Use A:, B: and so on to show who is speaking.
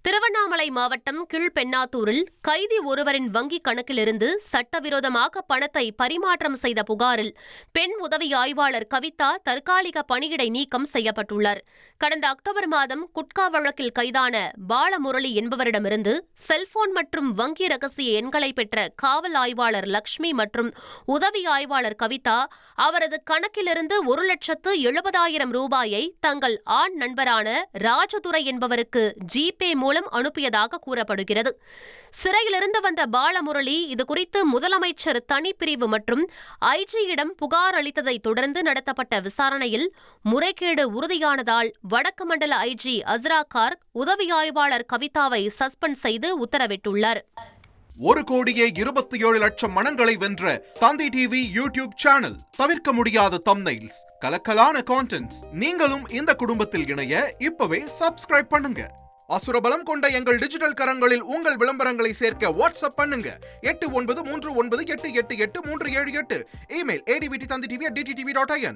A: திருவண்ணாமலை மாவட்டம் கீழ்பெண்ணாத்தூரில் கைதி ஒருவரின் வங்கிக் கணக்கிலிருந்து சட்டவிரோதமாக பணத்தை பரிமாற்றம் செய்த புகாரில் பெண் உதவி ஆய்வாளர் கவிதா தற்காலிக பணியிடை நீக்கம் செய்யப்பட்டுள்ளார். கடந்த அக்டோபர் மாதம் குட்கா வழக்கில் கைதான பாலமுரளி என்பவரிடமிருந்து செல்போன் மற்றும் வங்கி ரகசிய எண்களை பெற்ற காவல் ஆய்வாளர் லட்சுமி மற்றும் உதவி ஆய்வாளர் கவிதா அவரது கணக்கிலிருந்து 1,70,000 ரூபாயை தங்கள் ஆண் நண்பரான ராஜதுரை என்பவருக்கு ஜிபே மூலம் அனுப்பியதாக கூறப்படுகிறது. சிறையிலிருந்து வந்த பாலமுரளி இதுகுறித்து முதலமைச்சர் தனிப்பிரிவு மற்றும் ஐஜியிடம் புகார் அளித்ததை தொடர்ந்து நடத்தப்பட்ட விசாரணையில் முறைகேடு உறுதியானதால் வடக்கு மண்டல ஐஜி அஸ்ரா கார்க் உதவி ஆய்வாளர் கவிதாவை சஸ்பெண்ட் செய்து உத்தரவிட்டுள்ளார்.
B: 1,27,00,000 மனங்களை வென்ற தந்தி டிவி யூடியூப் சேனல். தவிர்க்க முடியாத தம்ப்நெயில்ஸ், கலக்கலான கான்டென்ட்ஸ். நீங்களும் இந்த குடும்பத்தில் இணைய இப்பவே சப்ஸ்கிரைப் பண்ணுங்க. அசுரபலம் கொண்ட எங்கள் டிஜிட்டல் கரங்களில் உங்கள் விளம்பரங்களை சேர்க்க வாட்ஸ்அப் பண்ணுங்க. 8939888378. Email advtthanditv@dttv.in.